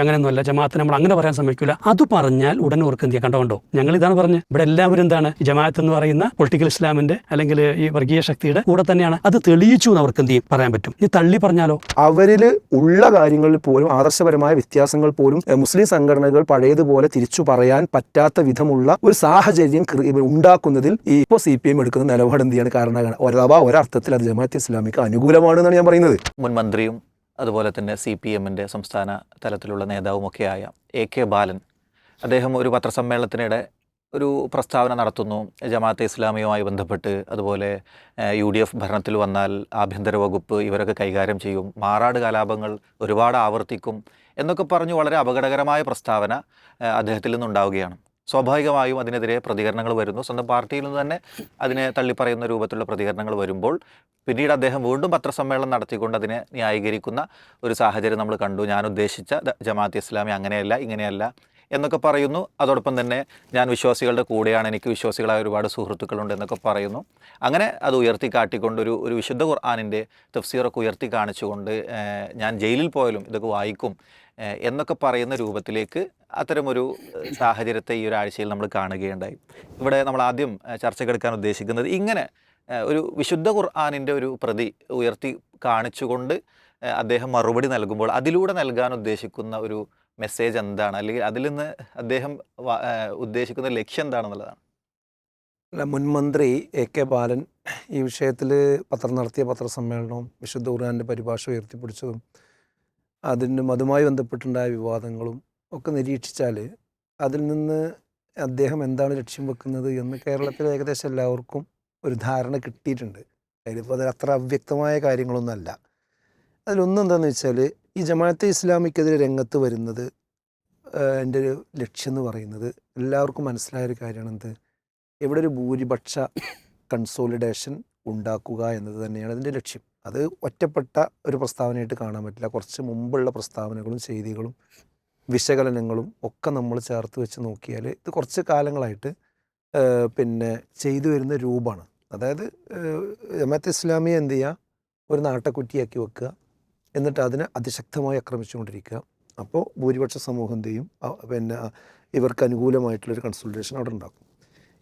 അങ്ങനെയൊന്നുമല്ല, ജമാഅത്ത് നമ്മൾ അങ്ങനെ പറയാൻ സമ്മതിക്കില്ല. അത് പറഞ്ഞാൽ ഉടനെ ഓർക്ക് എന്ത് ചെയ്യാൻ കണ്ടോ, ഞങ്ങൾ ഇതാണ് പറഞ്ഞത്. ഇവിടെ എല്ലാവരും എന്താണ്, ജമാഅത്ത് എന്ന് പറയുന്ന പൊളിറ്റിക്കൽ ഇസ്ലാമിന്റെ അല്ലെങ്കിൽ ഈ വർഗീയ ശക്തിയുടെ കൂടെ തന്നെയാണ്. അത് തെളിയിച്ചു എന്ന് അവർക്ക് എന്ത് ചെയ്യും പറയാൻ പറ്റും. ഈ തള്ളി പറഞ്ഞാലോ, അവരിൽ ഉള്ള കാര്യങ്ങളിൽ പോലും ആദർശപരമായ വ്യത്യാസങ്ങൾ പോലും മുസ്ലിം സംഘടനകൾ പഴയതുപോലെ തിരിച്ചു പറയാൻ പറ്റാത്ത വിധമുള്ള ഒരു സാഹചര്യം ഉണ്ടാക്കുന്നതിൽ ഇപ്പോൾ CPM എടുക്കുന്ന നിലപാട് എന്ത് ചെയ്യാണ് കാരണമാണ്. അഥവാ ഒരർത്ഥത്തിൽ അത് ജമാഅത്തെ ഇസ്ലാമിക്ക് അനുകൂലമാണെന്നാണ് ഞാൻ പറയുന്നത്. മുൻ മന്ത്രിയും അതുപോലെ തന്നെ CPMന്റെ സംസ്ഥാന തലത്തിലുള്ള നേതാവുമൊക്കെയായ AK ബാലൻ, അദ്ദേഹം ഒരു പത്രസമ്മേളനത്തിനിടെ ഒരു പ്രസ്താവന നടത്തുന്നു. ജമാഅത്തെ ഇസ്ലാമിയുമായി ബന്ധപ്പെട്ട്, അതുപോലെ UDF ഭരണത്തിൽ വന്നാൽ ആഭ്യന്തര വകുപ്പ് ഇവരൊക്കെ കൈകാര്യം ചെയ്യും, മാറാട് കലാപങ്ങൾ ഒരുപാട് ആവർത്തിക്കും എന്നൊക്കെ പറഞ്ഞു വളരെ അപകടകരമായ പ്രസ്താവന അദ്ദേഹത്തിൽ നിന്നുണ്ടാവുകയാണ്. സ്വാഭാവികമായും അതിനെതിരെ പ്രതികരണങ്ങൾ വരുന്നു. സ്വന്തം പാർട്ടിയിൽ നിന്ന് തന്നെ അതിനെ തള്ളിപ്പറയുന്ന രൂപത്തിലുള്ള പ്രതികരണങ്ങൾ വരുമ്പോൾ പിന്നീട് അദ്ദേഹം വീണ്ടും പത്രസമ്മേളനം നടത്തിക്കൊണ്ട് അതിനെ ന്യായീകരിക്കുന്ന ഒരു സാഹചര്യം നമ്മൾ കണ്ടു. ഞാൻ ഉദ്ദേശിച്ച ജമാഅത്തെ ഇസ്ലാമി അങ്ങനെയല്ല ഇങ്ങനെയല്ല എന്നൊക്കെ പറയുന്നു. അതോടൊപ്പം തന്നെ ഞാൻ വിശ്വാസികളുടെ കൂടെയാണ്, എനിക്ക് വിശ്വാസികളായ ഒരുപാട് സുഹൃത്തുക്കളുണ്ട് എന്നൊക്കെ പറയുന്നു. അങ്ങനെ അത് ഉയർത്തി കാട്ടിക്കൊണ്ട് ഒരു വിശുദ്ധ ഖുർആനിൻ്റെ തഫ്സീറൊക്കെ ഉയർത്തി കാണിച്ചുകൊണ്ട് ഞാൻ ജയിലിൽ പോയാലും ഇതൊക്കെ വായിക്കും എന്നൊക്കെ പറയുന്ന രൂപത്തിലേക്ക് അത്തരമൊരു സാഹചര്യത്തെ ഈ ഒരാഴ്ചയിൽ നമ്മൾ കാണുകയുണ്ടായി. ഇവിടെ നമ്മൾ ആദ്യം ചർച്ചക്കെടുക്കാൻ ഉദ്ദേശിക്കുന്നത് ഇങ്ങനെ ഒരു വിശുദ്ധ ഖുർആനിൻ്റെ ഒരു പ്രതി ഉയർത്തി കാണിച്ചുകൊണ്ട് അദ്ദേഹം മറുപടി നൽകുമ്പോൾ അതിലൂടെ നൽകാൻ ഉദ്ദേശിക്കുന്ന ഒരു മെസ്സേജ് എന്താണ്, അല്ലെങ്കിൽ അതിൽ നിന്ന് അദ്ദേഹം ഉദ്ദേശിക്കുന്ന ലക്ഷ്യം എന്താണെന്നുള്ളതാണ്. മുൻമന്ത്രി AK ബാലൻ ഈ വിഷയത്തിൽ നടത്തിയ പത്രസമ്മേളനവും വിശുദ്ധ ഖുർആന്റെ പരിഭാഷ ഉയർത്തിപ്പിടിച്ചതും അതുമായി ബന്ധപ്പെട്ടുണ്ടായ വിവാദങ്ങളും ഒക്കെ നിരീക്ഷിച്ചാൽ അതിൽ നിന്ന് അദ്ദേഹം എന്താണ് ലക്ഷ്യം വെക്കുന്നത് എന്ന് കേരളത്തിലെ ഏകദേശം എല്ലാവർക്കും ഒരു ധാരണ കിട്ടിയിട്ടുണ്ട്. അതിലിപ്പോൾ അത് അത്ര അവ്യക്തമായ കാര്യങ്ങളൊന്നുമല്ല. അതിലൊന്നും എന്താണെന്ന് വെച്ചാൽ, ഈ ജമാഅത്തെ ഇസ്ലാമിക്കെതിരെ രംഗത്ത് വരുന്നത് എൻ്റെ ഒരു ലക്ഷ്യം എന്ന് പറയുന്നത് എല്ലാവർക്കും മനസ്സിലായൊരു കാര്യമാണ്. എന്ത്, ഇവിടെ ഒരു ഭൂരിപക്ഷ കൺസോളിഡേഷൻ ഉണ്ടാക്കുക എന്നത് തന്നെയാണ് അതിൻ്റെ ലക്ഷ്യം. അത് ഒറ്റപ്പെട്ട ഒരു പ്രസ്താവനയായിട്ട് കാണാൻ പറ്റില്ല. കുറച്ച് മുമ്പുള്ള പ്രസ്താവനകളും ചെയ്തികളും വിശകലനങ്ങളും ഒക്കെ നമ്മൾ ചേർത്ത് വെച്ച് നോക്കിയാൽ ഇത് കുറച്ച് കാലങ്ങളായിട്ട് ചെയ്തു വരുന്ന രൂപമാണ്. അതായത് ജമാഅത്തെ ഇസ്ലാമിയെ എന്ത് ചെയ്യുക, ഒരു നാട്ടക്കുറ്റിയാക്കി വെക്കുക, എന്നിട്ട് അതിനെ അതിശക്തമായി ആക്രമിച്ചുകൊണ്ടിരിക്കുക. അപ്പോൾ ഭൂരിപക്ഷ സമൂഹം എന്ത് ചെയ്യും, ഇവർക്ക് അനുകൂലമായിട്ടുള്ളൊരു കൺസൾട്ടേഷൻ അവിടെ ഉണ്ടാക്കും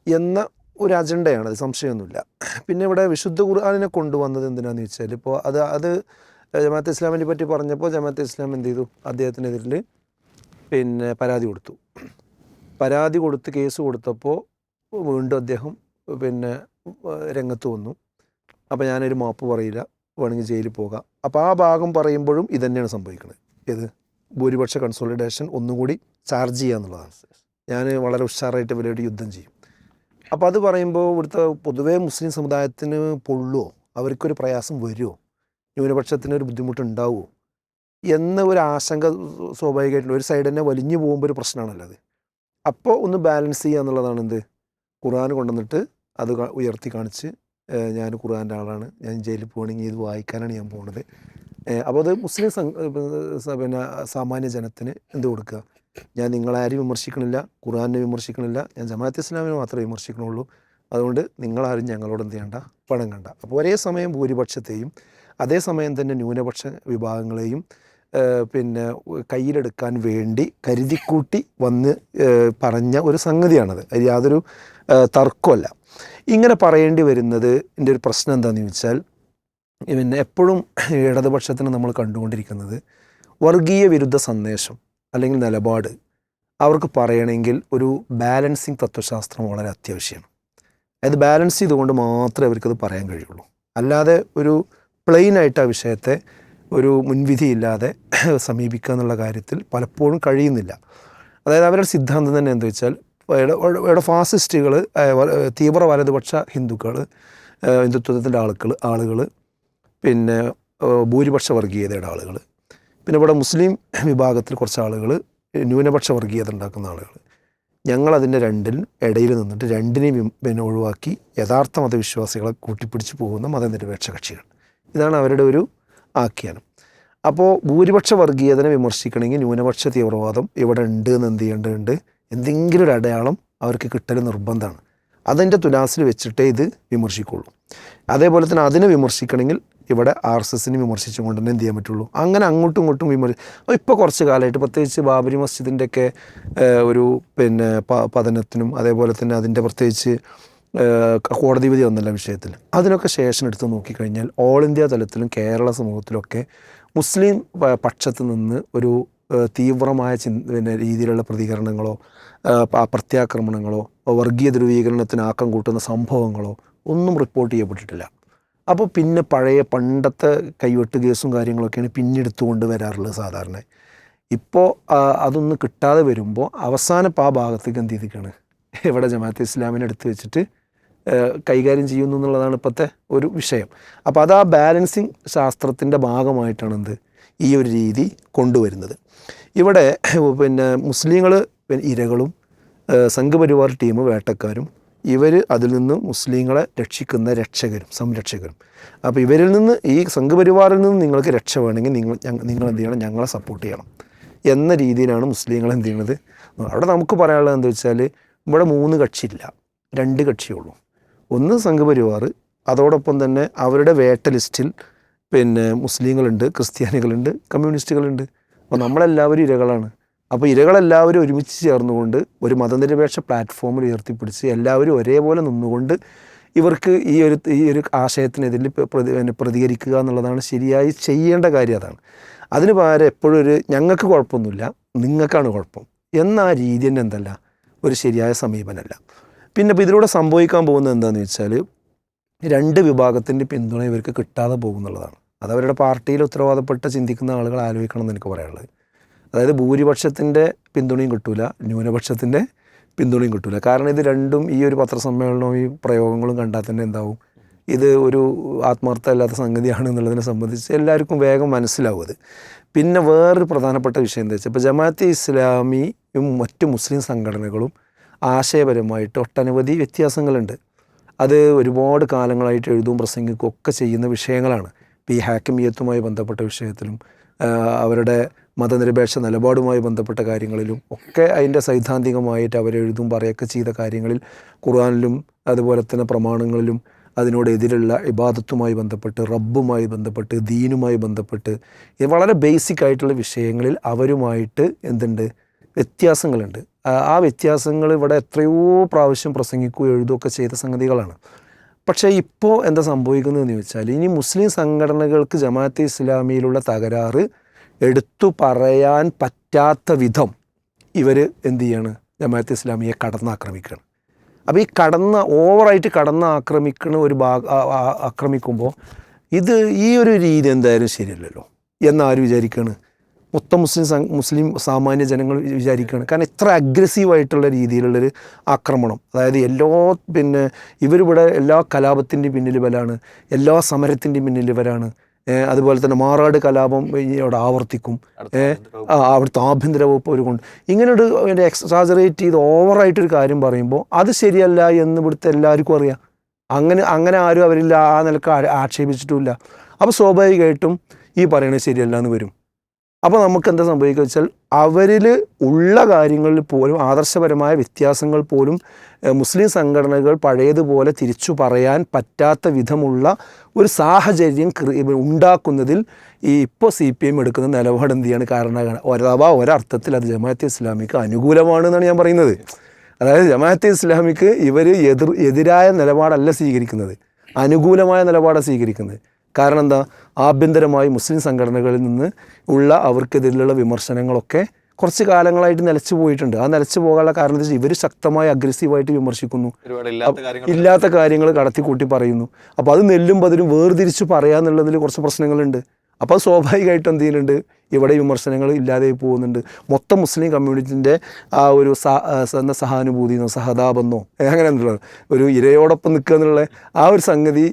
എന്ന ഒരു അജണ്ടയാണ്. അത് സംശയമൊന്നുമില്ല. പിന്നെ ഇവിടെ വിശുദ്ധ ഖുർആനിനെ കൊണ്ടുവന്നത് എന്തിനാണെന്ന് വെച്ചാൽ, ഇപ്പോൾ അത് ജമാഅത്തെ ഇസ്ലാമിനെ പറ്റി പറഞ്ഞപ്പോൾ ജമാഅത്തെ ഇസ്ലാം എന്ത് ചെയ്തു, അദ്ദേഹത്തിനെതിരിൽ പരാതി കൊടുത്ത് കേസ് കൊടുത്തപ്പോൾ വീണ്ടും അദ്ദേഹം രംഗത്ത് വന്നു. അപ്പോൾ ഞാനൊരു മാപ്പ് പറയില്ല, വേണമെങ്കിൽ ജയിലിൽ പോകാം. അപ്പോൾ ആ ഭാഗം പറയുമ്പോഴും ഇതന്നെയാണ് സംഭവിക്കുന്നത്. ഏത്, ഭൂരിപക്ഷ കൺസോളിഡേഷൻ ഒന്നുകൂടി ചാർജ് ചെയ്യുക എന്നുള്ളതാണ്. ഞാൻ വളരെ ഉഷാറായിട്ട് ഇവരോട് യുദ്ധം ചെയ്യും. അപ്പോൾ അത് പറയുമ്പോൾ ഇവിടുത്തെ പൊതുവേ മുസ്ലിം സമുദായത്തിന് പൊള്ളുമോ, അവർക്കൊരു പ്രയാസം വരുമോ, ന്യൂനപക്ഷത്തിനൊരു ബുദ്ധിമുട്ടുണ്ടാവുമോ എന്ന ഒരു ആശങ്ക സ്വാഭാവികമായിട്ടുള്ള ഒരു സൈഡ് തന്നെ വലിഞ്ഞു പോകുമ്പോൾ ഒരു പ്രശ്നമാണല്ലോ അത്. അപ്പോൾ ഒന്ന് ബാലൻസ് ചെയ്യുക എന്നുള്ളതാണ് എന്ത്, ഖുർആൻ കൊണ്ടുവന്നിട്ട് അത് ഉയർത്തി കാണിച്ച് ഞാൻ ഖുർആൻ്റെ ആളാണ്, ഞാൻ ജയിലിൽ പോകണമെങ്കിൽ ഇത് വായിക്കാനാണ് ഞാൻ പോകുന്നത്. അപ്പോൾ അത് മുസ്ലിം സാമാന്യ ജനത്തിന് എന്ത് കൊടുക്കുക, ഞാൻ നിങ്ങളാരും വിമർശിക്കണില്ല, ഖുർആനെ വിമർശിക്കണില്ല, ഞാൻ ജമാഅത്തെ ഇസ്ലാമിനെ മാത്രമേ വിമർശിക്കണുള്ളൂ, അതുകൊണ്ട് നിങ്ങളാരും ഞങ്ങളോട് എന്ത് ചെയ്യണ്ട, പണം കണ്ട. അപ്പോൾ ഒരേ സമയം ഭൂരിപക്ഷത്തെയും അതേസമയം തന്നെ ന്യൂനപക്ഷ വിഭാഗങ്ങളെയും കയ്യിലെടുക്കാൻ വേണ്ടി കരുതിക്കൂട്ടി വന്ന് പറഞ്ഞ ഒരു സംഗതിയാണത്. അത് യാതൊരു തർക്കമല്ല. ഇങ്ങനെ പറയേണ്ടി വരുന്നത് എൻ്റെ ഒരു പ്രശ്നം എന്താണെന്ന് ചോദിച്ചാൽ, എപ്പോഴും ഇടതുപക്ഷത്തിന് നമ്മൾ കണ്ടുകൊണ്ടിരിക്കുന്നത് വർഗീയ വിരുദ്ധ സന്ദേശം അല്ലെങ്കിൽ നിലപാട് അവർക്ക് പറയണമെങ്കിൽ ഒരു ബാലൻസിങ് തത്വശാസ്ത്രം വളരെ അത്യാവശ്യമാണ്. അതായത് ബാലൻസ് ചെയ്തുകൊണ്ട് മാത്രമേ അവർക്കത് പറയാൻ കഴിയുള്ളൂ. അല്ലാതെ ഒരു പ്ലെയിനായിട്ട് ആ വിഷയത്തെ ഒരു മുൻവിധിയില്ലാതെ സമീപിക്കുക എന്നുള്ള കാര്യത്തിൽ പലപ്പോഴും കഴിയുന്നില്ല. അതായത് അവരുടെ സിദ്ധാന്തം തന്നെ എന്താ വെച്ചാൽ, ഇവിടെ ഫാസിസ്റ്റുകൾ, തീവ്ര വലതുപക്ഷ ഹിന്ദുത്വത്തിൻ്റെ ആളുകൾ, ഭൂരിപക്ഷ വർഗീയതയുടെ ആളുകൾ, പിന്നെ ഇവിടെ മുസ്ലിം വിഭാഗത്തിൽ കുറച്ച് ആളുകൾ, ന്യൂനപക്ഷ വർഗീയത ഉണ്ടാക്കുന്ന ആളുകൾ, ഞങ്ങളതിൻ്റെ ഇടയിൽ നിന്നിട്ട് രണ്ടിനെയും ഒഴിവാക്കി യഥാർത്ഥ മതവിശ്വാസികളെ കൂട്ടിപ്പിടിച്ച് പോകുന്ന മതനിരപേക്ഷ കക്ഷികൾ. ഇതാണ് അവരുടെ ഒരു ആഖ്യാനം. അപ്പോൾ ഭൂരിപക്ഷ വർഗീയതനെ വിമർശിക്കണമെങ്കിൽ ന്യൂനപക്ഷ തീവ്രവാദം ഇവിടെ ഉണ്ട് എന്ന് എന്ത് ചെയ്യേണ്ടതുണ്ട്, എന്തെങ്കിലും ഒരു അടയാളം അവർക്ക് കിട്ടൽ നിർബന്ധമാണ്. അതിൻ്റെ തുലാസിൽ വെച്ചിട്ടേ ഇത് വിമർശിക്കുള്ളൂ. അതേപോലെ തന്നെ അതിനെ വിമർശിക്കണമെങ്കിൽ ഇവിടെ RSSനെ വിമർശിച്ചുകൊണ്ട് തന്നെ എന്ത് ചെയ്യാൻ പറ്റുള്ളൂ, അങ്ങനെ അങ്ങോട്ടും ഇങ്ങോട്ടും അപ്പോൾ ഇപ്പോൾ കുറച്ച് കാലമായിട്ട് പ്രത്യേകിച്ച് ബാബരി മസ്ജിദിൻ്റെയൊക്കെ ഒരു പിന്നെ പതനത്തിനും അതേപോലെ തന്നെ അതിൻ്റെ പ്രത്യേകിച്ച് കോടതി വിധി വന്നല്ല വിഷയത്തിൽ, അതിനൊക്കെ ശേഷം എടുത്ത് നോക്കിക്കഴിഞ്ഞാൽ ഓൾ ഇന്ത്യ തലത്തിലും കേരള സമൂഹത്തിലൊക്കെ മുസ്ലിം പക്ഷത്ത് നിന്ന് ഒരു തീവ്രമായ പിന്നെ രീതിയിലുള്ള പ്രതികരണങ്ങളോ പ്രത്യാക്രമണങ്ങളോ വർഗീയ ധ്രുവീകരണത്തിന് ആക്കം കൂട്ടുന്ന സംഭവങ്ങളോ ഒന്നും റിപ്പോർട്ട് ചെയ്യപ്പെട്ടിട്ടില്ല. അപ്പോൾ പിന്നെ പണ്ടത്തെ കൈവെട്ട് കേസും കാര്യങ്ങളൊക്കെയാണ് പിന്നെടുത്തു കൊണ്ട് വരാറുള്ളത് സാധാരണ. ഇപ്പോൾ അതൊന്നും കിട്ടാതെ വരുമ്പോൾ അവസാനം ആ ഭാഗത്തേക്ക് എന്ത് ചെയ്തിരിക്കുകയാണ്, ഇവിടെ ജമാഅത്തെ ഇസ്ലാമിനെ എടുത്ത് വെച്ചിട്ട് കൈകാര്യം ചെയ്യുന്നു എന്നുള്ളതാണ് ഇപ്പോഴത്തെ ഒരു വിഷയം. അപ്പോൾ അത് ആ ബാലൻസിങ് ശാസ്ത്രത്തിൻ്റെ ഭാഗമായിട്ടാണ് ഈ ഒരു രീതി കൊണ്ടുവരുന്നത്. ഇവിടെ പിന്നെ മുസ്ലിങ്ങൾ ഇരകളും സംഘപരിവാർ ടീം വേട്ടക്കാരും, ഇവർ അതിൽ നിന്ന് മുസ്ലിങ്ങളെ രക്ഷിക്കുന്ന സംരക്ഷകരും. അപ്പോൾ ഇവരിൽ നിന്ന്, ഈ സംഘപരിവാറിൽ നിന്ന് നിങ്ങൾക്ക് രക്ഷ വേണമെങ്കിൽ നിങ്ങൾ എന്ത് ചെയ്യണം, ഞങ്ങളെ സപ്പോർട്ട് ചെയ്യണം എന്ന രീതിയിലാണ് മുസ്ലിങ്ങൾ എന്ത് ചെയ്യുന്നത്. അവിടെ നമുക്ക് പറയാനുള്ളത് എന്താ വെച്ചാൽ, ഇവിടെ 3 കക്ഷിയില്ല, 2 കക്ഷിയുള്ളൂ. ഒന്ന് സംഘപരിവാർ, അതോടൊപ്പം തന്നെ അവരുടെ വേട്ട ലിസ്റ്റിൽ പിന്നെ മുസ്ലിങ്ങളുണ്ട്, ക്രിസ്ത്യാനികളുണ്ട്, കമ്മ്യൂണിസ്റ്റുകളുണ്ട്. അപ്പോൾ നമ്മളെല്ലാവരും ഇരകളാണ്. അപ്പോൾ ഇരകളെല്ലാവരും ഒരുമിച്ച് ചേർന്നുകൊണ്ട് ഒരു മതനിരപേക്ഷ പ്ലാറ്റ്ഫോമിൽ ഉയർത്തിപ്പിടിച്ച് എല്ലാവരും ഒരേപോലെ നിന്നുകൊണ്ട് ഇവർക്ക് ഈ ഒരു ആശയത്തിനെതിരെ പ്രതികരിക്കുക എന്നുള്ളതാണ് ശരിയായി ചെയ്യേണ്ട കാര്യം. അതാണ്. അതിന് പകരം എപ്പോഴും ഞങ്ങൾക്ക് കുഴപ്പമൊന്നുമില്ല, നിങ്ങൾക്കാണ് കുഴപ്പം എന്ന ആ രീതി തന്നെ എന്തല്ല, ഒരു ശരിയായ സമീപനമല്ല. പിന്നെ ഇപ്പോൾ ഇതിലൂടെ സംഭവിക്കാൻ പോകുന്നത് എന്താണെന്ന് വെച്ചാൽ, 2 വിഭാഗത്തിൻ്റെ പിന്തുണ ഇവർക്ക് കിട്ടാതെ പോകുന്നുള്ളതാണ്. അത് അവരുടെ പാർട്ടിയിൽ ഉത്തരവാദപ്പെട്ട ചിന്തിക്കുന്ന ആളുകൾ ആലോചിക്കണം എന്ന് എനിക്ക് പറയാനുള്ളത്. അതായത് ഭൂരിപക്ഷത്തിൻ്റെ പിന്തുണയും കിട്ടൂല, ന്യൂനപക്ഷത്തിൻ്റെ പിന്തുണയും കിട്ടൂല. കാരണം ഇത് രണ്ടും, ഈ ഒരു പത്രസമ്മേളനവും ഈ പ്രയോഗങ്ങളും കണ്ടാൽ തന്നെ എന്താവും, ഇത് ഒരു ആത്മാർത്ഥമല്ലാത്ത സംഗതിയാണ് എന്നുള്ളതിനെ സംബന്ധിച്ച് എല്ലാവർക്കും വേഗം മനസ്സിലാവും അത്. പിന്നെ വേറൊരു പ്രധാനപ്പെട്ട വിഷയം എന്താ വെച്ചാൽ, ഇപ്പോൾ ജമാഅത്തെ ഇസ്ലാമിയും മറ്റു മുസ്ലിം സംഘടനകളും ആശയപരമായിട്ട് ഒട്ടനവധി വ്യത്യാസങ്ങളുണ്ട്. അത് ഒരുപാട് കാലങ്ങളായിട്ട് എഴുതും പ്രസംഗിക്കും ഒക്കെ ചെയ്യുന്ന വിഷയങ്ങളാണ്. ഇപ്പോൾ ഈ ഹാക്കിമിയത്തുമായി ബന്ധപ്പെട്ട വിഷയത്തിലും അവരുടെ മതനിരപേക്ഷ നിലപാടുമായി ബന്ധപ്പെട്ട കാര്യങ്ങളിലും ഒക്കെ അതിൻ്റെ സൈദ്ധാന്തികമായിട്ട് അവരെഴുതും പറയുകയൊക്കെ ചെയ്ത കാര്യങ്ങളിൽ ഖുർആനിലും അതുപോലെ തന്നെ പ്രമാണങ്ങളിലും അതിനോടെതിരുള്ള ഇബാദത്തുമായി ബന്ധപ്പെട്ട്, റബ്ബുമായി ബന്ധപ്പെട്ട്, ദീനുമായി ബന്ധപ്പെട്ട് വളരെ ബേസിക് ആയിട്ടുള്ള വിഷയങ്ങളിൽ അവരുമായിട്ട് വ്യത്യാസങ്ങളുണ്ട്. ആ വ്യത്യാസങ്ങൾ ഇവിടെ എത്രയോ പ്രാവശ്യം പ്രസംഗിക്കുകയോ എഴുതുകയൊക്കെ ചെയ്ത സംഗതികളാണ്. പക്ഷേ ഇപ്പോൾ എന്താ സംഭവിക്കുന്നതെന്ന് ചോദിച്ചാൽ, ഇനി മുസ്ലിം സംഘടനകൾക്ക് ജമാഅത്തെ ഇസ്ലാമിയിലുള്ള തകരാറ് എടുത്തു പറയാൻ പറ്റാത്ത വിധം ഇവർ എന്ത് ചെയ്യാണ്, ജമാഅത്തെ ഇസ്ലാമിയെ കടന്നാക്രമിക്കുകയാണ്. അപ്പോൾ ഈ ഓവറായിട്ട് ആക്രമിക്കുന്ന ഒരു ആക്രമിക്കുമ്പോൾ ഇത് ഈ ഒരു രീതി എന്തായാലും ശരിയല്ലല്ലോ എന്നാരും വിചാരിക്കുകയാണ്. മൊത്തം മുസ്ലിം സാമാന്യ ജനങ്ങൾ വിചാരിക്കുകയാണ്. കാരണം ഇത്ര അഗ്രസീവായിട്ടുള്ള രീതിയിലുള്ളൊരു ആക്രമണം, അതായത് ഇവരിവിടെ എല്ലാ കലാപത്തിൻ്റെ പിന്നിൽ ഇവരാണ്, എല്ലാ സമരത്തിൻ്റെ പിന്നിൽ ഇവരാണ്. അതുപോലെ തന്നെ മാറാട് കലാപം അവിടെ ആവർത്തിക്കും, അവിടുത്തെ ആഭ്യന്തര വകുപ്പ് അവർ കൊണ്ട് ഇങ്ങനെ എക്സാജറേറ്റ് ചെയ്ത് ഓവറായിട്ടൊരു കാര്യം പറയുമ്പോൾ അത് ശരിയല്ല എന്ന് ഇവിടുത്തെ എല്ലാവർക്കും അറിയാം. അങ്ങനെ ആരും അവരിൽ ആ നിലക്ക് ആക്ഷേപിച്ചിട്ടുമില്ല. അപ്പോൾ സ്വാഭാവികമായിട്ടും ഈ പറയുന്നത് ശരിയല്ല എന്ന് വരും. അപ്പോൾ നമുക്ക് എന്താ സംഭവിക്കുക വെച്ചാൽ, അവരിൽ ഉള്ള കാര്യങ്ങളിൽ പോലും ആദർശപരമായ വ്യത്യാസങ്ങൾ പോലും മുസ്ലിം സംഘടനകൾ പഴയതുപോലെ തിരിച്ചു പറയാൻ പറ്റാത്ത വിധമുള്ള ഒരു സാഹചര്യം ഉണ്ടാക്കുന്നതിൽ ഇപ്പോൾ CPM എടുക്കുന്ന നിലപാട് എന്ത് ചെയ്യാണ് കാരണമാണ്. ഒരർത്ഥത്തിൽ അത് ജമാഅത്തെ ഇസ്ലാമിക്ക് അനുകൂലമാണെന്നാണ് ഞാൻ പറയുന്നത്. അതായത് ജമാഅത്തെ ഇസ്ലാമിക്ക് ഇവർ എതിരായ നിലപാടല്ല സ്വീകരിക്കുന്നത്, അനുകൂലമായ നിലപാടാണ് സ്വീകരിക്കുന്നത്. കാരണം എന്താ, ആഭ്യന്തരമായി മുസ്ലിം സംഘടനകളിൽ നിന്ന് ഉള്ള അവർക്കെതിരെയുള്ള വിമർശനങ്ങളൊക്കെ കുറച്ച് കാലങ്ങളായിട്ട് നിലച്ചു പോയിട്ടുണ്ട്. ആ നിലച്ചു പോകാനുള്ള കാരണം എന്താ വെച്ചാൽ, ഇവർ ശക്തമായി അഗ്രസീവായിട്ട് വിമർശിക്കുന്നു, ഇല്ലാത്ത കാര്യങ്ങൾ കടത്തിക്കൂട്ടി പറയുന്നു. അപ്പോൾ അത് നെല്ലും പതിരും വേർതിരിച്ച് പറയാന്നുള്ളതിൽ കുറച്ച് പ്രശ്നങ്ങളുണ്ട്. അപ്പോൾ അത് സ്വാഭാവികമായിട്ടും എന്ത് ചെയ്യുന്നുണ്ട്, ഇവിടെ വിമർശനങ്ങൾ ഇല്ലാതെ പോകുന്നുണ്ട്. മൊത്തം മുസ്ലിം കമ്മ്യൂണിറ്റിൻ്റെ ആ ഒരു സഹാനുഭൂതിയെന്നോ സഹതാപെന്നോ അങ്ങനെ എന്തുള്ളത് ഒരു ഇരയോടൊപ്പം നിൽക്കുക എന്നുള്ള ആ ഒരു സംഗതി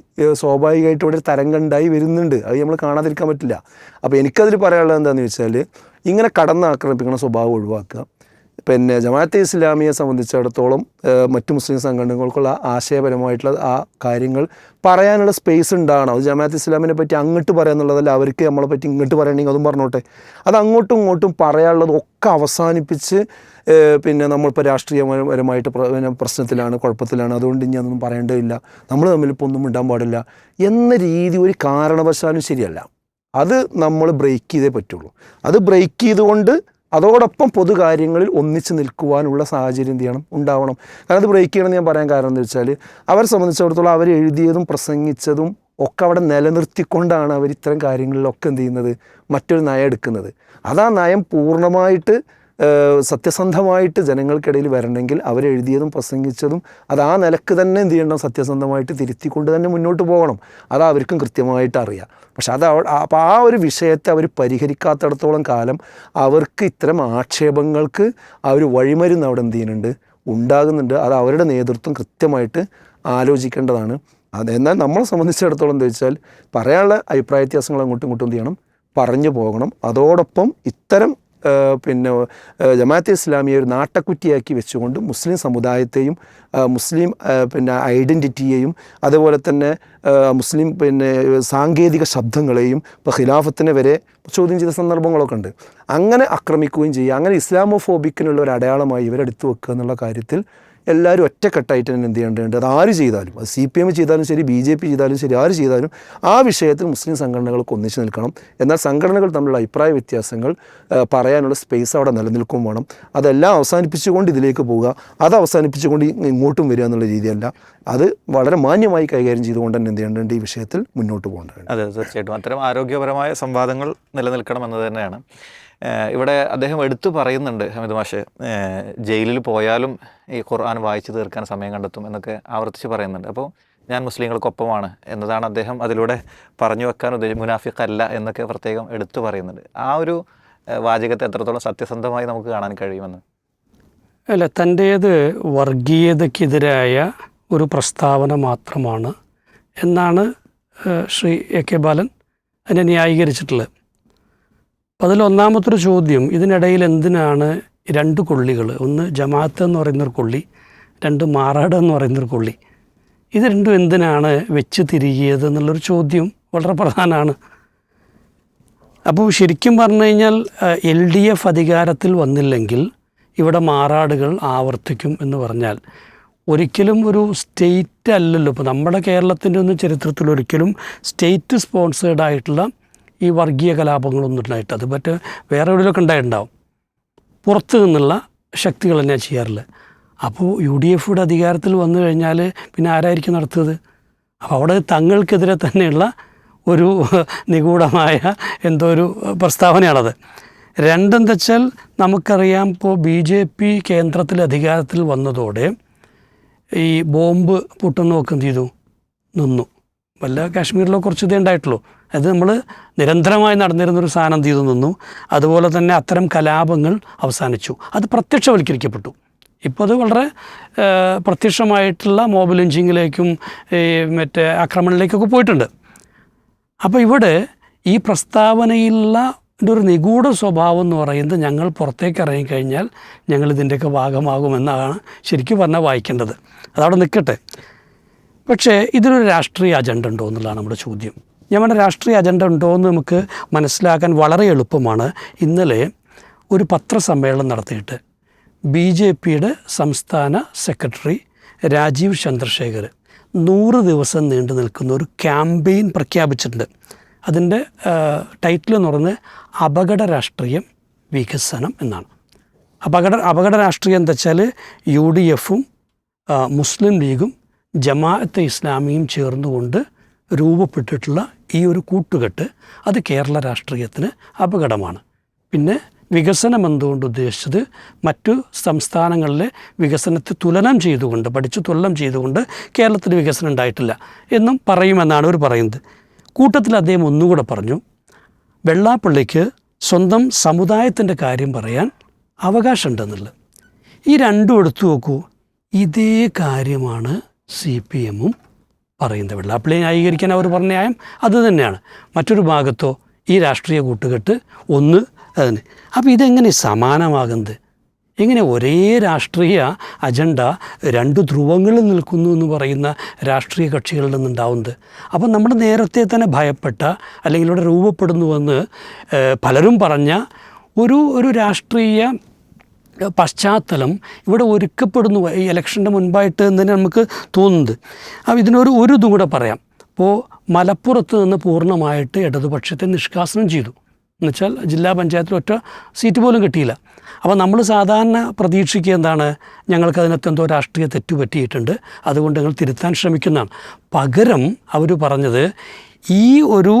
സ്വാഭാവികമായിട്ട് ഇവിടെ തരംഗണ്ടായി വരുന്നുണ്ട്. അത് നമ്മൾ കാണാതിരിക്കാൻ പറ്റില്ല. അപ്പോൾ എനിക്കതിൽ പറയാനുള്ളത് എന്താണെന്ന് വെച്ചാൽ, ഇങ്ങനെ ആക്രമിപ്പിക്കുന്ന സ്വഭാവം ഒഴിവാക്കുക. പിന്നെ ജമാഅത്തെ ഇസ്ലാമിയെ സംബന്ധിച്ചിടത്തോളം മറ്റു മുസ്ലിം സംഘടനകൾക്കുള്ള ആശയപരമായിട്ടുള്ള ആ കാര്യങ്ങൾ പറയാനുള്ള സ്പേസ് ഉണ്ടാകണം. അത് ജമാഅത്തെ ഇസ്ലാമിനെ പറ്റി അങ്ങോട്ട് പറയാന്നുള്ളതല്ല, അവർക്ക് നമ്മളെ പറ്റി ഇങ്ങോട്ട് പറയണമെങ്കിൽ അതും പറഞ്ഞോട്ടെ. അത് അങ്ങോട്ടും ഇങ്ങോട്ടും പറയാനുള്ളതൊക്കെ അവസാനിപ്പിച്ച് പിന്നെ നമ്മളിപ്പോൾ രാഷ്ട്രീയപരമായിട്ട് പ്രശ്നത്തിലാണ്, കുഴപ്പത്തിലാണ്, അതുകൊണ്ട് ഇനി അതൊന്നും പറയേണ്ടതില്ല, നമ്മൾ തമ്മിലിപ്പോൾ ഒന്നും ഇടാൻ പാടില്ല എന്ന രീതി ഒരു കാരണവശാലും ശരിയല്ല. അത് നമ്മൾ ബ്രേക്ക് ചെയ്തേ പറ്റുള്ളൂ. അത് ബ്രേക്ക് ചെയ്തുകൊണ്ട് അതോടൊപ്പം പൊതുകാര്യങ്ങളിൽ ഒന്നിച്ച് നിൽക്കുവാനുള്ള സാഹചര്യം എന്ത് ചെയ്യണം, ഉണ്ടാവണം. കാരണം അത് ബ്രേക്ക് ചെയ്യണമെന്ന് ഞാൻ പറയാൻ കാരണം എന്ന് വെച്ചാൽ അവരെ സംബന്ധിച്ചിടത്തോളം അവർ എഴുതിയതും പ്രസംഗിച്ചതും ഒക്കെ അവിടെ നിലനിർത്തിക്കൊണ്ടാണ് അവർ ഇത്തരം കാര്യങ്ങളിലൊക്കെ എന്ത് ചെയ്യുന്നത്, മറ്റൊരു നയം എടുക്കുന്നത്. അതാ നയം പൂർണ്ണമായിട്ട് സത്യസന്ധമായിട്ട് ജനങ്ങൾക്കിടയിൽ വരണമെങ്കിൽ അവരെഴുതിയതും പ്രസംഗിച്ചതും അത് ആ നിലക്ക് തന്നെ എന്ത് ചെയ്യണം, സത്യസന്ധമായിട്ട് തിരുത്തിക്കൊണ്ട് തന്നെ മുന്നോട്ട് പോകണം. അത് അവർക്കും കൃത്യമായിട്ട് അറിയാം. പക്ഷെ അപ്പോൾ ആ ഒരു വിഷയത്തെ അവർ പരിഹരിക്കാത്തിടത്തോളം കാലം അവർക്ക് ഇത്തരം ആക്ഷേപങ്ങൾക്ക് ആ ഒരു വഴിമരുന്ന് അവിടെ എന്ത് ചെയ്യുന്നുണ്ട്, ഉണ്ടാകുന്നുണ്ട്. അത് അവരുടെ നേതൃത്വം കൃത്യമായിട്ട് ആലോചിക്കേണ്ടതാണ്. എന്നാൽ നമ്മളെ സംബന്ധിച്ചിടത്തോളം എന്താ വെച്ചാൽ പറയാനുള്ള അഭിപ്രായ വ്യത്യാസങ്ങൾ അങ്ങോട്ടും ഇങ്ങോട്ടും എന്ത് ചെയ്യണം, പറഞ്ഞു പോകണം. അതോടൊപ്പം ഇത്തരം പിന്നെ ജമാഅത്തെ ഇസ്ലാമിയെ ഒരു നാട്ടക്കുറ്റിയാക്കി വെച്ചുകൊണ്ട് മുസ്ലിം സമുദായത്തെയും മുസ്ലിം പിന്നെ ഐഡൻറ്റിറ്റിയെയും അതുപോലെ തന്നെ മുസ്ലിം പിന്നെ സാങ്കേതിക ശബ്ദങ്ങളെയും ഇപ്പോൾ ഖിലാഫത്തിനെ വരെ ചോദ്യം ചെയ്ത സന്ദർഭങ്ങളൊക്കെ ഉണ്ട്. അങ്ങനെ ആക്രമിക്കുകയും ചെയ്യുക, അങ്ങനെ ഇസ്ലാമോഫോബിക്കിനുള്ള ഒരു അടയാളമായി ഇവരെടുത്ത് വെക്കുക എന്നുള്ള കാര്യത്തിൽ എല്ലാവരും ഒറ്റക്കെട്ടായിട്ട് തന്നെ എന്ത് ചെയ്യേണ്ടതുണ്ട്. അത് ആര് ചെയ്താലും, അത് CPM ചെയ്താലും ശരി, BJP ചെയ്താലും ശരി, ആര് ചെയ്താലും ആ വിഷയത്തിൽ മുസ്ലിം സംഘടനകൾക്ക് ഒന്നിച്ച് നിൽക്കണം. എന്നാൽ സംഘടനകൾ തമ്മിലുള്ള അഭിപ്രായ വ്യത്യാസങ്ങൾ പറയാനുള്ള സ്പേസ് അവിടെ നിലനിൽക്കും വേണം. അതെല്ലാം അവസാനിപ്പിച്ചുകൊണ്ട് ഇതിലേക്ക് പോവുക, അത് അവസാനിപ്പിച്ചുകൊണ്ട് ഇങ്ങോട്ടും വരിക എന്നുള്ള രീതിയല്ല. അത് വളരെ മാന്യമായി കൈകാര്യം ചെയ്തുകൊണ്ട് തന്നെ എന്ത് ചെയ്യേണ്ടതുണ്ട്, ഈ വിഷയത്തിൽ മുന്നോട്ട് പോകേണ്ടതുണ്ട്. അതെ, തീർച്ചയായിട്ടും അത്തരം ആരോഗ്യപരമായ സംവാദങ്ങൾ നിലനിൽക്കണമെന്ന് തന്നെയാണ് ഇവിടെ അദ്ദേഹം എടുത്തു പറയുന്നുണ്ട്. ഹമീദ് മാഷ് ജയിലിൽ പോയാലും ഈ ഖുർആൻ വായിച്ചു തീർക്കാൻ സമയം കണ്ടെത്തും എന്നൊക്കെ ആവർത്തിച്ച് പറയുന്നുണ്ട്. അപ്പോൾ ഞാൻ മുസ്ലിങ്ങൾക്കൊപ്പമാണ് എന്നതാണ് അദ്ദേഹം അതിലൂടെ പറഞ്ഞു വെക്കാൻ മുനാഫിഖല്ല എന്നൊക്കെ പ്രത്യേകം എടുത്തു പറയുന്നുണ്ട്. ആ ഒരു വാചകത്തെ എത്രത്തോളം സത്യസന്ധമായി നമുക്ക് കാണാൻ കഴിയുമെന്ന്. അല്ല, തൻ്റേത് വർഗീയതയ്ക്കെതിരായ ഒരു പ്രസ്താവന മാത്രമാണ് എന്നാണ് ശ്രീ AK ബാലൻ അതിനെ ന്യായീകരിച്ചിട്ടുള്ളത്. അപ്പോൾ അതിലൊന്നാമത്തൊരു ചോദ്യം, ഇതിനിടയിൽ എന്തിനാണ് രണ്ട് കൊള്ളികൾ, ഒന്ന് ജമാഅത്ത് എന്ന് പറയുന്നൊരു കൊള്ളി, രണ്ട് മാറാട് എന്ന് പറയുന്നൊരു കൊള്ളി, ഇത് രണ്ടും എന്തിനാണ് വെച്ച് തിരികിയത് എന്നുള്ളൊരു ചോദ്യം വളരെ പ്രധാനമാണ്. അപ്പോൾ ശരിക്കും പറഞ്ഞു കഴിഞ്ഞാൽ LDF അധികാരത്തിൽ വന്നില്ലെങ്കിൽ ഇവിടെ മാറാടുകൾ ആവർത്തിക്കും എന്ന് പറഞ്ഞാൽ ഒരിക്കലും ഒരു സ്റ്റേറ്റ് അല്ലല്ലോ. ഇപ്പോൾ നമ്മുടെ കേരളത്തിൻ്റെ ഒന്നും ചരിത്രത്തിൽ ഒരിക്കലും സ്റ്റേറ്റ് സ്പോൺസേഡ് ആയിട്ടുള്ള ഈ വർഗീയ കലാപങ്ങളൊന്നും ഉണ്ടായിട്ട്, അത് മറ്റേ വേറെ എവിടെയൊക്കെ ഉണ്ടായിട്ടുണ്ടാവും, പുറത്ത് നിന്നുള്ള ശക്തികൾ തന്നെയാണ് ചെയ്യാറില്ല. അപ്പോൾ UDF അധികാരത്തിൽ വന്നു കഴിഞ്ഞാൽ പിന്നെ ആരായിരിക്കും നടത്തുന്നത്? അപ്പോൾ അവിടെ തങ്ങൾക്കെതിരെ തന്നെയുള്ള ഒരു നിഗൂഢമായ എന്തോ ഒരു പ്രസ്താവനയാണത്. രണ്ടെന്താ വെച്ചാൽ നമുക്കറിയാം, ഇപ്പോൾ BJP കേന്ദ്രത്തിൽ അധികാരത്തിൽ വന്നതോടെ ഈ ബോംബ് പൊട്ടുന്നതൊക്കെ എന്ത് ചെയ്തു, നിന്നു. വല്ല കാശ്മീരിലോ കുറച്ച് ഇതേ ഉണ്ടായിട്ടുള്ളൂ. അത് നമ്മൾ നിരന്തരമായി നടന്നിരുന്നൊരു സാധനം എന്ത് ചെയ്തു, നിന്നു. അതുപോലെ തന്നെ അത്തരം കലാപങ്ങൾ അവസാനിച്ചു, അത് പ്രത്യക്ഷവൽക്കരിക്കപ്പെട്ടു. ഇപ്പോൾ അത് വളരെ പ്രത്യക്ഷമായിട്ടുള്ള മോബ് ലിഞ്ചിങ്ങിലേക്കും മറ്റേ ആക്രമണങ്ങളിലേക്കൊക്കെ പോയിട്ടുണ്ട്. അപ്പോൾ ഇവിടെ ഈ പ്രസ്താവനയിലുള്ള ഒരു നിഗൂഢ സ്വഭാവം എന്ന് പറയുന്നത് ഞങ്ങൾ പുറത്തേക്ക് ഇറങ്ങിക്കഴിഞ്ഞാൽ ഞങ്ങൾ ഇതിൻ്റെയൊക്കെ ഭാഗമാകുമെന്നാണ് ശരിക്കും പറഞ്ഞാൽ വായിക്കേണ്ടത്. അതവിടെ നിൽക്കട്ടെ. പക്ഷേ ഇതിനൊരു രാഷ്ട്രീയ അജണ്ട ഉണ്ടോ എന്നുള്ളതാണ് നമ്മുടെ ചോദ്യം. ഞാൻ പറഞ്ഞ രാഷ്ട്രീയ അജണ്ട ഉണ്ടോ എന്ന് നമുക്ക് മനസ്സിലാക്കാൻ വളരെ എളുപ്പമാണ്. ഇന്നലെ ഒരു പത്രസമ്മേളനം നടത്തിയിട്ട് BJPയുടെ സംസ്ഥാന സെക്രട്ടറി രാജീവ് ചന്ദ്രശേഖർ 100 ദിവസം നീണ്ടു നിൽക്കുന്ന ഒരു ക്യാമ്പയിൻ പ്രഖ്യാപിച്ചിട്ടുണ്ട്. അതിൻ്റെ ടൈറ്റിൽ എന്ന് പറയുന്നത് അപകട രാഷ്ട്രീയം വികസനം എന്നാണ്. അപകട രാഷ്ട്രീയം എന്താ വെച്ചാൽ UDFും മുസ്ലിം ലീഗും ജമാഅത്തെ ഇസ്ലാമിയും ചേർന്നുകൊണ്ട് രൂപപ്പെട്ടിട്ടുള്ള ഈ ഒരു കൂട്ടുകെട്ട് അത് കേരള രാഷ്ട്രീയത്തിന് അപകടമാണ്. പിന്നെ വികസനം എന്തുകൊണ്ട് ഉദ്ദേശിച്ചത് മറ്റു സംസ്ഥാനങ്ങളിലെ വികസനത്തെ പഠിച്ചു തുലനം ചെയ്തുകൊണ്ട് കേരളത്തിൽ വികസനം ഉണ്ടായിട്ടില്ല എന്നും പറയുമെന്നാണ് അവർ പറയുന്നത്. കൂട്ടത്തിൽ അദ്ദേഹം ഒന്നുകൂടെ പറഞ്ഞു, വെള്ളാപ്പള്ളിക്ക് സ്വന്തം സമുദായത്തിൻ്റെ കാര്യം പറയാൻ അവകാശമുണ്ടെന്നുള്ളത്. ഈ രണ്ടും എടുത്തു നോക്കൂ, ഇതേ കാര്യമാണ് CPMഉം പറയുന്നത്. വെള്ളാപ്പള്ളി ന്യായീകരിക്കാൻ അവർ പറഞ്ഞ ന്യായം അത് തന്നെയാണ്. മറ്റൊരു ഭാഗത്തോ ഈ രാഷ്ട്രീയ കൂട്ടുകെട്ട് ഒന്ന് അതിന്. അപ്പോൾ ഇതെങ്ങനെ സമാനമാകുന്നത്? എങ്ങനെ ഒരേ രാഷ്ട്രീയ അജണ്ട രണ്ട് ധ്രുവങ്ങളിൽ നിൽക്കുന്നു എന്ന് പറയുന്ന രാഷ്ട്രീയ കക്ഷികളിൽ നിന്നുണ്ടാവുന്നത്? അപ്പം നമ്മൾ നേരത്തെ തന്നെ ഭയപ്പെട്ട അല്ലെങ്കിൽ ഇവിടെ രൂപപ്പെടുന്നുവെന്ന് പലരും പറഞ്ഞ ഒരു രാഷ്ട്രീയ പശ്ചാത്തലം ഇവിടെ ഒരുക്കപ്പെടുന്നു ഈ ഇലക്ഷൻ്റെ മുൻപായിട്ട് എന്ന് തന്നെ നമുക്ക് തോന്നുന്നത്. അപ്പോൾ ഇതിനൊരു ഇതും കൂടെ പറയാം. ഇപ്പോൾ മലപ്പുറത്ത് നിന്ന് പൂർണ്ണമായിട്ട് ഇടതുപക്ഷത്തെ നിഷ്കാസനം ചെയ്തു. എന്നുവെച്ചാൽ ജില്ലാ പഞ്ചായത്തിൽ ഒറ്റ സീറ്റ് പോലും കിട്ടിയില്ല. അപ്പോൾ നമ്മൾ സാധാരണ പ്രതീക്ഷിക്കുക എന്താണ്, ഞങ്ങൾക്കതിനകത്ത് എന്തോ രാഷ്ട്രീയ തെറ്റ് പറ്റിയിട്ടുണ്ട്, അതുകൊണ്ട് ഞങ്ങൾ തിരുത്താൻ ശ്രമിക്കുന്നതാണ്. പകരം അവർ പറഞ്ഞത് ഈ ഒരു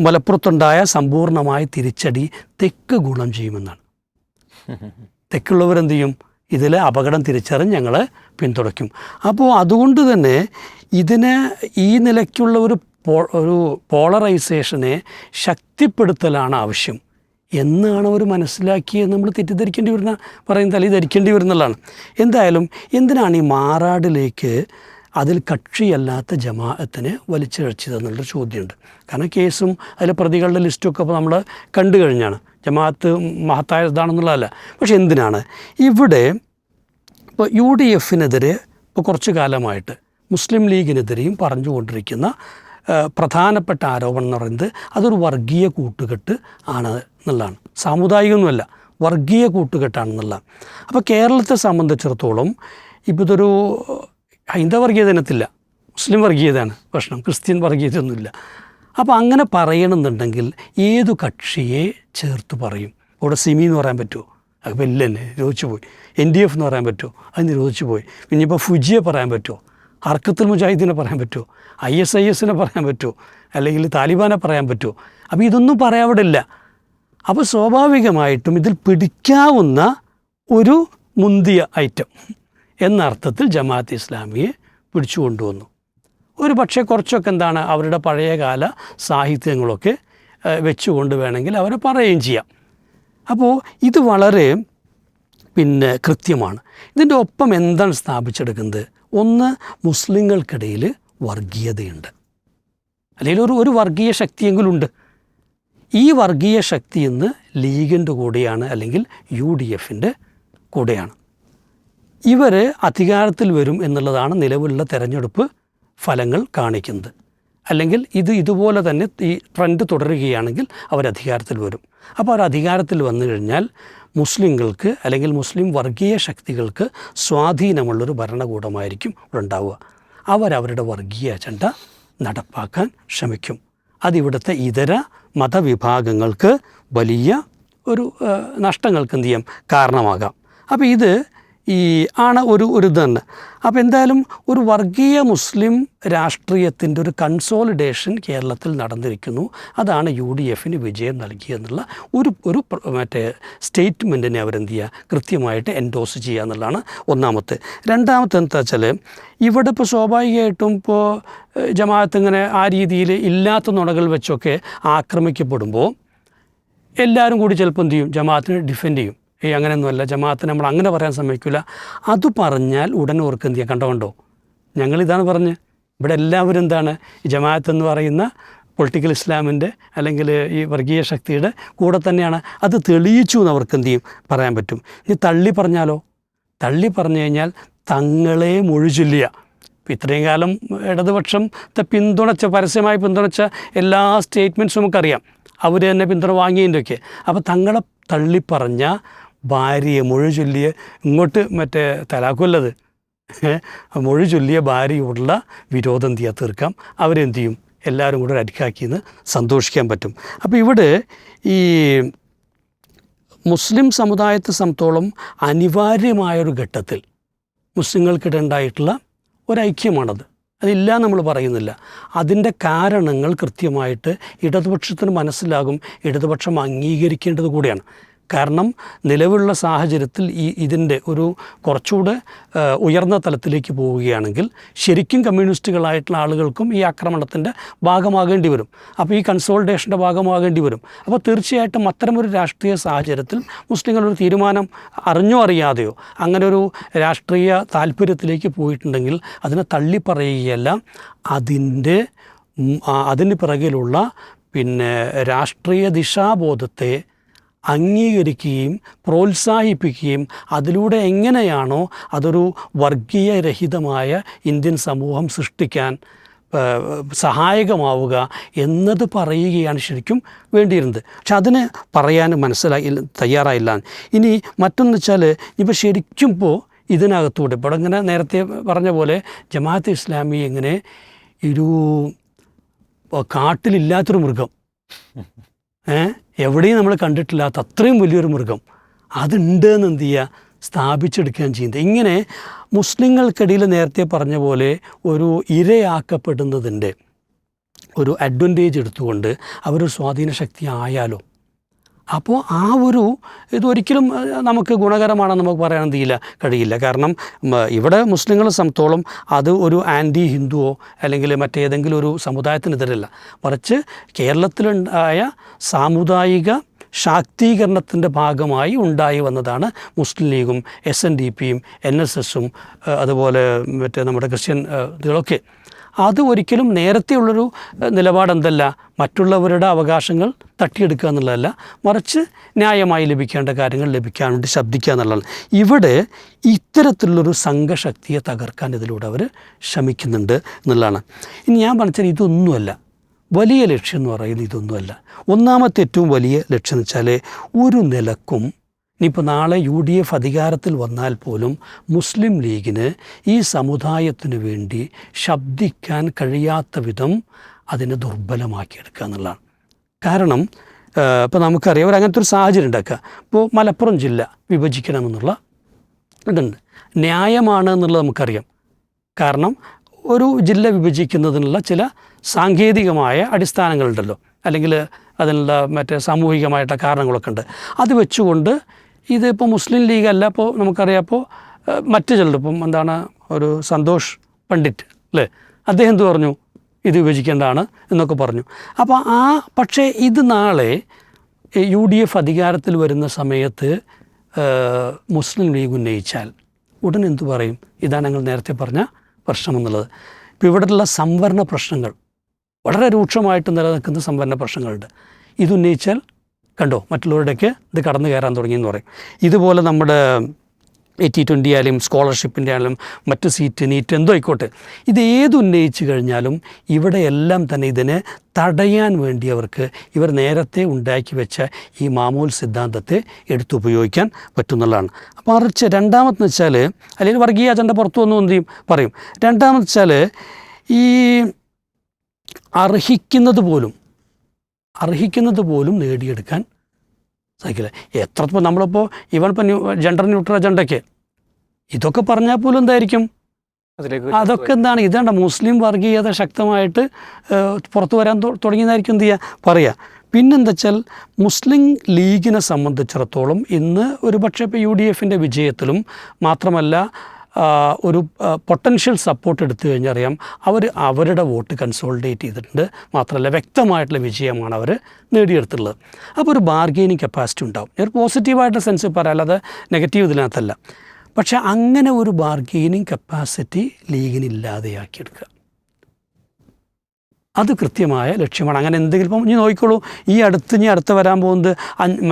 മലപ്പുറത്തുണ്ടായ സമ്പൂർണ്ണമായ തിരിച്ചടി തെക്ക് ഗുണം ചെയ്യുമെന്നാണ്. തെക്കുള്ളവരെന്ത് ചെയ്യും? ഇതിൽ അപകടം തിരിച്ചറിഞ്ഞ് ഞങ്ങളെ പിന്തുണയ്ക്കും. അപ്പോൾ അതുകൊണ്ട് തന്നെ ഇതിന് ഈ നിലയ്ക്കുള്ള ഒരു പോളറൈസേഷനെ ശക്തിപ്പെടുത്തലാണ് ആവശ്യം എന്നാണ് അവർ മനസ്സിലാക്കിയത്. നമ്മൾ തെറ്റിദ്ധരിക്കേണ്ടി വരുന്ന ധരിക്കേണ്ടി വരുന്നുള്ളതാണ്. എന്തായാലും എന്തിനാണ് ഈ മാറാടിലേക്ക് അതിൽ കക്ഷിയല്ലാത്ത ജമാഅത്തിനെ വലിച്ചിഴച്ചതെന്നുള്ളൊരു ചോദ്യമുണ്ട്. കാരണം കേസും അതിലെ പ്രതികളുടെ ലിസ്റ്റൊക്കെ ഇപ്പോൾ നമ്മൾ കണ്ടു കഴിഞ്ഞാണ്. ജമാഅത്ത് മഹത്തായതാണെന്നുള്ളതല്ല. പക്ഷെ എന്തിനാണ് ഇവിടെ ഇപ്പോൾ UDFനെതിരെ ഇപ്പോൾ കുറച്ചു കാലമായിട്ട് മുസ്ലിം ലീഗിനെതിരെയും പറഞ്ഞുകൊണ്ടിരിക്കുന്ന പ്രധാനപ്പെട്ട ആരോപണം എന്ന് പറയുന്നത് അതൊരു വർഗീയ കൂട്ടുകെട്ട് ആണ് എന്നുള്ളതാണ്. സാമുദായികമൊന്നുമല്ല, വർഗീയ കൂട്ടുകെട്ടാണെന്നുള്ളതാണ്. അപ്പോൾ കേരളത്തെ സംബന്ധിച്ചിടത്തോളം ഇപ്പോൾ ഇതൊരു ഹൈന്ദവ വർഗീയത ഇനത്തില്ല, മുസ്ലിം വർഗീയതയാണ് പ്രശ്നം, ക്രിസ്ത്യൻ വർഗീയതയൊന്നുമില്ല. അപ്പോൾ അങ്ങനെ പറയണമെന്നുണ്ടെങ്കിൽ ഏതു കക്ഷിയെ ചേർത്ത് പറയും? ഇവിടെ സിമി എന്ന് പറയാൻ പറ്റുമോ? അപ്പോൾ ഇല്ല, തന്നെ നിരോധിച്ചു പോയി. NDF എന്ന് പറയാൻ പറ്റുമോ? അത് നിരോധിച്ചു പോയി. പിന്നെ ഇപ്പോൾ ഫുജിയെ പറയാൻ പറ്റുമോ? ഹർക്കത്തുൽ മുജാഹിദീനെ പറയാൻ പറ്റുമോ? ISISനെ പറയാൻ പറ്റുമോ? അല്ലെങ്കിൽ താലിബാനെ പറയാൻ പറ്റുമോ? അപ്പോൾ ഇതൊന്നും പറയാവിടില്ല. അപ്പോൾ സ്വാഭാവികമായിട്ടും ഇതിൽ പിടിക്കാവുന്ന ഒരു മുന്തിയ ഐറ്റം എന്ന അർത്ഥത്തിൽ ജമാഅത്ത് ഇസ്ലാമിയെ പിടിച്ചു കൊണ്ടുവന്നു. ഒരു പക്ഷേ കുറച്ചൊക്കെ എന്താണ് അവരുടെ പഴയകാല സാഹിത്യങ്ങളൊക്കെ വെച്ചുകൊണ്ട് വേണമെങ്കിൽ അവരെ പറയുകയും ചെയ്യാം. അപ്പോൾ ഇത് വളരെ കൃത്യമാണ്. ഇതിൻ്റെ ഒപ്പം എന്താണ് സ്ഥാപിച്ചെടുക്കുന്നത്? ഒന്ന്, മുസ്ലിങ്ങൾക്കിടയിൽ വർഗീയതയുണ്ട്, അല്ലെങ്കിൽ ഒരു വർഗീയ ശക്തിയെങ്കിലും ഉണ്ട്. ഈ വർഗീയ ശക്തി ഇന്ന് ലീഗിൻ്റെ കൂടെയാണ്, അല്ലെങ്കിൽ UDFൻ്റെ കൂടെയാണ്. ഇവർ അധികാരത്തിൽ വരും എന്നുള്ളതാണ് നിലവിലുള്ള തെരഞ്ഞെടുപ്പ് ഫലങ്ങൾ കാണിക്കുന്നത്. അല്ലെങ്കിൽ ഇതുപോലെ തന്നെ ഈ ട്രെൻഡ് തുടരുകയാണെങ്കിൽ അവർ അധികാരത്തിൽ വരും. അപ്പോൾ അവർ അധികാരത്തിൽ വന്നു കഴിഞ്ഞാൽ മുസ്ലിങ്ങൾക്ക് അല്ലെങ്കിൽ മുസ്ലിം വർഗീയ ശക്തികൾക്ക് സ്വാധീനമുള്ളൊരു ഭരണകൂടമായിരിക്കും ഇവിടെ ഉണ്ടാവുക. അവരവരുടെ വർഗീയ അജണ്ട നടപ്പാക്കാൻ ശ്രമിക്കും. അതിവിടുത്തെ ഇതര മതവിഭാഗങ്ങൾക്ക് വലിയ ഒരു നഷ്ടങ്ങൾക്ക് എന്ത് ചെയ്യാം കാരണമാകാം. അപ്പോൾ ഇത് ആണ് ഒരു ഇത് തന്നെ. അപ്പോൾ എന്തായാലും ഒരു വർഗീയ മുസ്ലിം രാഷ്ട്രീയത്തിൻ്റെ ഒരു കൺസോളിഡേഷൻ കേരളത്തിൽ നടന്നിരിക്കുന്നു. അതാണ് UDFന് വിജയം നൽകിയെന്നുള്ള ഒരു സ്റ്റേറ്റ്മെൻറ്റിനെ അവരെന്ത് ചെയ്യുക, കൃത്യമായിട്ട് എൻഡോസ് ചെയ്യുക എന്നുള്ളതാണ് ഒന്നാമത്തെ. രണ്ടാമത്തെ എന്താ വെച്ചാൽ, ഇവിടെ ഇപ്പോൾ സ്വാഭാവികമായിട്ടും ഇപ്പോൾ ജമാഅത്ത് ഇങ്ങനെ ആ രീതിയിൽ ഇല്ലാത്ത നുണകൾ വെച്ചൊക്കെ ആക്രമിക്കപ്പെടുമ്പോൾ എല്ലാവരും കൂടി ചിലപ്പോൾ എന്ത് ചെയ്യും, ജമാഅത്തിനെ ഡിഫെൻഡ് ചെയ്യും. അങ്ങനെയൊന്നുമല്ല, ജമാഅത്തിനെ നമ്മൾ അങ്ങനെ പറയാൻ സമ്മതിക്കില്ല. അത് പറഞ്ഞാൽ ഉടനെ ഓർക്ക് എന്ത് ചെയ്യാം, കണ്ടോ ഞങ്ങളിതാണ് പറഞ്ഞ് ഇവിടെ എല്ലാവരും എന്താണ് ഈ ജമാഅത്ത് എന്ന് പറയുന്ന പൊളിറ്റിക്കൽ ഇസ്ലാമിൻ്റെ അല്ലെങ്കിൽ ഈ വർഗീയ ശക്തിയുടെ കൂടെ തന്നെയാണ്. അത് തെളിയിച്ചു എന്ന് അവർക്ക് എന്ത് ചെയ്യും പറയാൻ പറ്റും. ഇനി തള്ളി പറഞ്ഞാലോ? തള്ളി പറഞ്ഞു കഴിഞ്ഞാൽ തങ്ങളെ മൊഴിചൊല്ലുക. ഇപ്പം ഇത്രയും കാലം ഇടതുപക്ഷത്തെ പരസ്യമായി പിന്തുണച്ച എല്ലാ സ്റ്റേറ്റ്മെൻറ്റ്സും നമുക്കറിയാം, അവർ തന്നെ പിന്തുണ വാങ്ങിയതിൻ്റെയൊക്കെ. അപ്പോൾ തങ്ങളെ തള്ളിപ്പറഞ്ഞ ഭാര്യയെ മൊഴി ചൊല്ലിയ ഇങ്ങോട്ട് തലാക്കുള്ളത് മൊഴി ചൊല്ലിയ ഭാര്യയോടുള്ള വിരോധം തീർക്കാം. അവരെന്ത് ചെയ്യും, എല്ലാവരും കൂടെ ഒരു അരിക്കാക്കിയെന്ന് സന്തോഷിക്കാൻ പറ്റും. അപ്പോൾ ഇവിടെ ഈ മുസ്ലിം സമുദായത്തെ സംബന്ധിച്ചോളം അനിവാര്യമായൊരു ഘട്ടത്തിൽ മുസ്ലിങ്ങൾക്കിടെ ഉണ്ടായിട്ടുള്ള ഒരൈക്യമാണത്. അതില്ല നമ്മൾ പറയുന്നില്ല. അതിൻ്റെ കാരണങ്ങൾ കൃത്യമായിട്ട് ഇടതുപക്ഷത്തിന് മനസ്സിലാകും, ഇടതുപക്ഷം അംഗീകരിക്കേണ്ടത് കൂടിയാണ്. കാരണം നിലവിലുള്ള സാഹചര്യത്തിൽ ഇതിൻ്റെ ഒരു കുറച്ചുകൂടെ ഉയർന്ന തലത്തിലേക്ക് പോവുകയാണെങ്കിൽ ശരിക്കും കമ്മ്യൂണിസ്റ്റുകളായിട്ടുള്ള ആളുകൾക്കും ഈ ആക്രമണത്തിൻ്റെ ഭാഗമാകേണ്ടി വരും. അപ്പോൾ ഈ കൺസോളിഡേഷൻ്റെ ഭാഗമാകേണ്ടി വരും. അപ്പോൾ തീർച്ചയായിട്ടും അത്തരമൊരു രാഷ്ട്രീയ സാഹചര്യത്തിൽ മുസ്ലിങ്ങളൊരു തീരുമാനം അറിഞ്ഞോ അറിയാതെയോ അങ്ങനെ ഒരു രാഷ്ട്രീയ താല്പര്യത്തിലേക്ക് പോയിട്ടുണ്ടെങ്കിൽ അതിനെ തള്ളിപ്പറയുകയല്ല, അതിന് പിറകിലുള്ള രാഷ്ട്രീയ ദിശാബോധത്തെ അംഗീകരിക്കുകയും പ്രോത്സാഹിപ്പിക്കുകയും അതിലൂടെ എങ്ങനെയാണോ അതൊരു വർഗീയരഹിതമായ ഇന്ത്യൻ സമൂഹം സൃഷ്ടിക്കാൻ സഹായകമാവുക എന്നത് പറയുകയാണ് ശരിക്കും വേണ്ടിയിരുന്നത്. പക്ഷെ അതിന് പറയാൻ തയ്യാറായില്ല. ഇനി മറ്റൊന്ന് വെച്ചാൽ ഇപ്പോൾ ശരിക്കും ഇപ്പോൾ ഇതിനകത്തൂടെ ഇപ്പോൾ ഇങ്ങനെ നേരത്തെ പറഞ്ഞ പോലെ ജമാഅത്തെ ഇസ്ലാമി എങ്ങനെ ഒരു കാട്ടിലില്ലാത്തൊരു മൃഗം, എവിടെയും നമ്മൾ കണ്ടിട്ടില്ലാത്ത അത്രയും വലിയൊരു മൃഗം അതുണ്ട് എന്ന് എന്ത് ചെയ്യുക, സ്ഥാപിച്ചെടുക്കുകയും ചെയ്യുന്നത്. ഇങ്ങനെ മുസ്ലിങ്ങൾക്കിടയിൽ നേരത്തെ പറഞ്ഞ പോലെ ഒരു ഇരയാക്കപ്പെടുന്നതിൻ്റെ ഒരു അഡ്വാൻറ്റേജ് എടുത്തുകൊണ്ട് അവരൊരു സ്വാധീന ശക്തി ആയാലോ, അപ്പോൾ ആ ഒരു ഇതൊരിക്കലും നമുക്ക് ഗുണകരമാണെന്ന് നമുക്ക് പറയാൻ കഴിയില്ല. കാരണം ഇവിടെ മുസ്ലിങ്ങളെ സംബന്ധിച്ചോളം അത് ഒരു ആൻറ്റി ഹിന്ദുവോ അല്ലെങ്കിൽ മറ്റേതെങ്കിലും ഒരു സമുദായത്തിനെതിരല്ല, മറിച്ച് കേരളത്തിലുണ്ടായ സാമുദായിക ശാക്തീകരണത്തിൻ്റെ ഭാഗമായി ഉണ്ടായി വന്നതാണ് മുസ്ലിം ലീഗും SNDPയും NSSും അതുപോലെ മറ്റേ നമ്മുടെ ക്രിസ്ത്യൻ ഇതുകളൊക്കെ. അത് ഒരിക്കലും നേരത്തെയുള്ളൊരു നിലപാടെന്തല്ല, മറ്റുള്ളവരുടെ അവകാശങ്ങൾ തട്ടിയെടുക്കുക എന്നുള്ളതല്ല, മറിച്ച് ന്യായമായി ലഭിക്കേണ്ട കാര്യങ്ങൾ ലഭിക്കാൻ വേണ്ടി ശബ്ദിക്കുക എന്നുള്ളതാണ്. ഇവിടെ ഇത്തരത്തിലുള്ളൊരു സംഘശക്തിയെ തകർക്കാൻ ഇതിലൂടെ അവർ ശ്രമിക്കുന്നുണ്ട് എന്നുള്ളതാണ്. ഇനി ഞാൻ പറഞ്ഞാൽ ഇതൊന്നുമല്ല വലിയ ലക്ഷ്യം എന്ന് പറയുന്നത്, ഇതൊന്നുമല്ല. ഒന്നാമത്തെ ഏറ്റവും വലിയ ലക്ഷ്യം എന്ന് വെച്ചാൽ ഒരു നിലക്കും ഇനിയിപ്പോൾ നാളെ UDF അധികാരത്തിൽ വന്നാൽ പോലും മുസ്ലിം ലീഗിന് ഈ സമുദായത്തിന് വേണ്ടി ശബ്ദിക്കാൻ കഴിയാത്ത വിധം അതിനെ ദുർബലമാക്കിയെടുക്കുക എന്നുള്ളതാണ്. കാരണം ഇപ്പോൾ നമുക്കറിയാം അങ്ങനത്തെ ഒരു സാഹചര്യം ഉണ്ടാക്കുക. ഇപ്പോൾ മലപ്പുറം ജില്ല വിഭജിക്കണമെന്നുള്ള ഇതുണ്ട്, ന്യായമാണ് എന്നുള്ളത് നമുക്കറിയാം. കാരണം ഒരു ജില്ല വിഭജിക്കുന്നതിനുള്ള ചില സാങ്കേതികമായ അടിസ്ഥാനങ്ങളുണ്ടല്ലോ, അല്ലെങ്കിൽ അതിനുള്ള മറ്റേ സാമൂഹികമായിട്ടുള്ള കാരണങ്ങളൊക്കെ ഉണ്ട്. അത് വെച്ചുകൊണ്ട് ഇതിപ്പോൾ മുസ്ലിം ലീഗല്ല, ഇപ്പോൾ നമുക്കറിയാം, ഇപ്പോൾ മറ്റു ചിലർ ഇപ്പം എന്താണ് ഒരു സന്തോഷ് പണ്ഡിറ്റ് അല്ലേ, അദ്ദേഹം എന്ത് പറഞ്ഞു, ഇത് വിഭജിക്കേണ്ടതാണ് എന്നൊക്കെ പറഞ്ഞു. അപ്പോൾ പക്ഷേ ഇത് നാളെ UDF അധികാരത്തിൽ വരുന്ന സമയത്ത് മുസ്ലിം ലീഗ് ഉന്നയിച്ചാൽ ഉടൻ എന്തു പറയും? ഇതാണ് ഞങ്ങൾ നേരത്തെ പറഞ്ഞ പ്രശ്നമെന്നുള്ളത്. ഇപ്പോൾ ഇവിടെയുള്ള സംവരണ പ്രശ്നങ്ങൾ വളരെ രൂക്ഷമായിട്ട് നിലനിൽക്കുന്ന സംവരണ പ്രശ്നങ്ങളുണ്ട്. ഇതുന്നയിച്ചാൽ കണ്ടോ മറ്റുള്ളവരുടെയൊക്കെ ഇത് കടന്നു കയറാൻ തുടങ്ങിയെന്ന് പറയും. ഇതുപോലെ നമ്മുടെ 80-20 ആയാലും സ്കോളർഷിപ്പിൻ്റെ ആയാലും മറ്റ് സീറ്റ് നീറ്റ് എന്തോ ആയിക്കോട്ടെ, ഇത് ഏതുന്നയിച്ച് കഴിഞ്ഞാലും ഇവിടെയെല്ലാം തന്നെ ഇതിനെ തടയാൻ വേണ്ടി അവർക്ക് ഇവർ നേരത്തെ ഉണ്ടാക്കി വെച്ച ഈ മാമൂൽ സിദ്ധാന്തത്തെ എടുത്തുപയോഗിക്കാൻ പറ്റുന്നുള്ളതാണ്. അപ്പോൾ മറിച്ച് രണ്ടാമതെന്ന് വെച്ചാൽ, അല്ലെങ്കിൽ വർഗീയ അജണ്ട പുറത്തു വന്നു എന്ത് ചെയ്യും പറയും. രണ്ടാമതെന്ന് വെച്ചാൽ ഈ അർഹിക്കുന്നത് പോലും നേടിയെടുക്കാൻ സാധിക്കില്ല. എത്രപ്പോൾ നമ്മളിപ്പോൾ ഇപ്പം ജെൻഡർ ന്യൂട്രൽ അജണ്ടയ്ക്ക് ഇതൊക്കെ പറഞ്ഞാൽ പോലും എന്തായിരിക്കും, അതൊക്കെ എന്താണ്, ഇതാണ്ട മുസ്ലിം വർഗീയത ശക്തമായിട്ട് പുറത്തു വരാൻ തുടങ്ങിയതായിരിക്കും എന്ത് ചെയ്യുക പറയുക. പിന്നെന്താ വെച്ചാൽ മുസ്ലിം ലീഗിനെ സംബന്ധിച്ചിടത്തോളം ഇന്ന് ഒരു പക്ഷേ ഇപ്പോൾ UDFൻ്റെ വിജയത്തിലും മാത്രമല്ല ഒരു പൊട്ടൻഷ്യൽ സപ്പോർട്ട് എടുത്തു കഴിഞ്ഞാൽ അറിയാം അവരുടെ വോട്ട് കൺസോളിഡേറ്റ് ചെയ്തിട്ടുണ്ട്. മാത്രമല്ല വ്യക്തമായിട്ടുള്ള വിജയമാണ് അവർ നേടിയെടുത്തുള്ളത്. അപ്പോൾ ഒരു ബാർഗെയിനിങ് കപ്പാസിറ്റി ഉണ്ടാവും. ഒരു പോസിറ്റീവായിട്ടുള്ള സെൻസ് പറയാം, അല്ലാതെ നെഗറ്റീവ് ഇതിനകത്തല്ല. പക്ഷേ അങ്ങനെ ഒരു ബാർഗെയിനിങ് കപ്പാസിറ്റി ലീഗിന് ഇല്ലാതെയാക്കിയെടുക്കുക, അത് കൃത്യമായ ലക്ഷ്യമാണ്. അങ്ങനെ എന്തെങ്കിലും ഇപ്പം ഇനി നോക്കിക്കോളൂ, ഈ അടുത്ത് വരാൻ പോകുന്നത്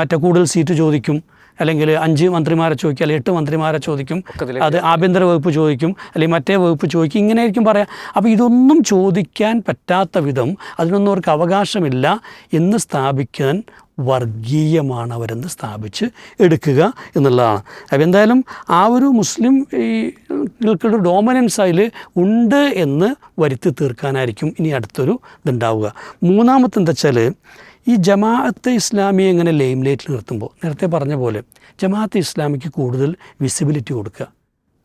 മറ്റേ കൂടുതൽ സീറ്റ് ചോദിക്കും, അല്ലെങ്കിൽ 5 മന്ത്രിമാരെ ചോദിക്കും, അല്ലെങ്കിൽ 8 മന്ത്രിമാരെ ചോദിക്കും, അത് ആഭ്യന്തര വകുപ്പ് ചോദിക്കും, അല്ലെങ്കിൽ മറ്റേ വകുപ്പ് ചോദിക്കും, ഇങ്ങനെയായിരിക്കും പറയാം. അപ്പോൾ ഇതൊന്നും ചോദിക്കാൻ പറ്റാത്ത വിധം അതിനൊന്നും അവർക്ക് അവകാശമില്ല എന്ന് സ്ഥാപിക്കാൻ വർഗീയമാണ് അവരെന്ന് സ്ഥാപിച്ച് എടുക്കുക എന്നുള്ളതാണ്. അപ്പോൾ എന്തായാലും ആ ഒരു മുസ്ലിം ഈ ഡോമിനൻസ് അതിൽ ഉണ്ട് എന്ന് വരുത്തി തീർക്കാനായിരിക്കും ഇനി അടുത്തൊരു ഇതുണ്ടാവുക. മൂന്നാമത്തെ എന്താ വെച്ചാൽ ഈ ജമാഅത്തെ ഇസ്ലാമിയെ എങ്ങനെ ലൈംലൈറ്റിൽ നിർത്തുമ്പോൾ നേരത്തെ പറഞ്ഞ പോലെ ജമാഅത്തെ ഇസ്ലാമിക്ക് കൂടുതൽ വിസിബിലിറ്റി കൊടുക്കുക,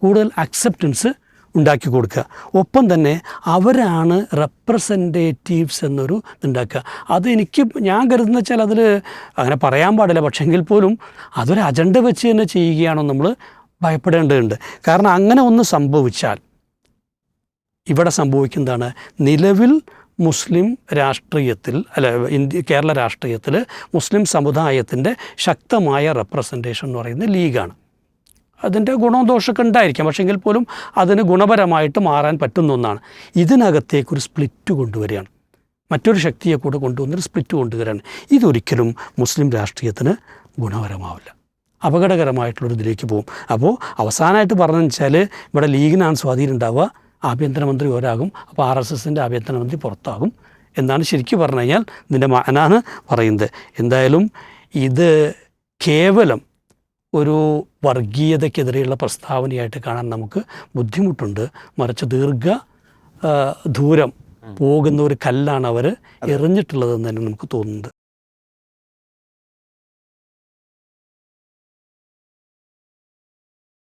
കൂടുതൽ അക്സെപ്റ്റൻസ് ഉണ്ടാക്കി കൊടുക്കുക. ഒപ്പം തന്നെ അവരാണ് റെപ്രസെൻറ്റേറ്റീവ്സ് എന്നൊരു ഇതുണ്ടാക്കുക. അത് ഞാൻ കരുതുന്ന വെച്ചാൽ അതിൽ അങ്ങനെ പറയാൻ പാടില്ല, പക്ഷേ എങ്കിൽ പോലും അതൊരു അജണ്ട വെച്ച് തന്നെ ചെയ്യുകയാണോ നമ്മൾ ഭയപ്പെടേണ്ടതുണ്ട്. കാരണം അങ്ങനെ ഒന്ന് സംഭവിച്ചാൽ ഇവിടെ സംഭവിക്കുന്നതാണ്, നിലവിൽ മുസ്ലിം രാഷ്ട്രീയത്തിൽ കേരള രാഷ്ട്രീയത്തിൽ മുസ്ലിം സമുദായത്തിൻ്റെ ശക്തമായ റെപ്രസെൻറ്റേഷൻ എന്ന് പറയുന്നത് ലീഗാണ്. അതിൻ്റെ ഗുണവും ദോഷമൊക്കെ ഉണ്ടായിരിക്കാം, പക്ഷേ എങ്കിൽ പോലും അതിന് ഗുണപരമായിട്ട് മാറാൻ പറ്റുന്ന ഒന്നാണ്. ഇതിനകത്തേക്കൊരു സ്പ്ലിറ്റ് കൊണ്ടുവരികയാണ്, മറ്റൊരു ശക്തിയെ കൂടെ കൊണ്ടുവന്നൊരു സ്പ്ലിറ്റ് കൊണ്ടുവരികയാണ്. ഇതൊരിക്കലും മുസ്ലിം രാഷ്ട്രീയത്തിന് ഗുണകരമാവില്ല, അപകടകരമായിട്ടുള്ളൊരു ഇതിലേക്ക് പോകും. അപ്പോൾ അവസാനമായിട്ട് പറഞ്ഞതെന്ന് വെച്ചാൽ ഇവിടെ ലീഗിനാണ് സ്വാധീനം ഉണ്ടാവുക, ആഭ്യന്തരമന്ത്രി ഒരാകും, അപ്പോൾ RSSൻ്റെ ആഭ്യന്തരമന്ത്രി പുറത്താകും എന്നാണ് ശരിക്കും പറഞ്ഞു കഴിഞ്ഞാൽ ഇതിൻ്റെ മാനാണ് പറയുന്നത്. എന്തായാലും ഇത് കേവലം ഒരു വർഗീയതയ്ക്കെതിരെയുള്ള പ്രസ്താവനയായിട്ട് കാണാൻ നമുക്ക് ബുദ്ധിമുട്ടുണ്ട്. മറിച്ച് ദൂരം പോകുന്ന ഒരു കല്ലാണ് അവർ എറിഞ്ഞിട്ടുള്ളതെന്ന് തന്നെ നമുക്ക് തോന്നുന്നുണ്ട്.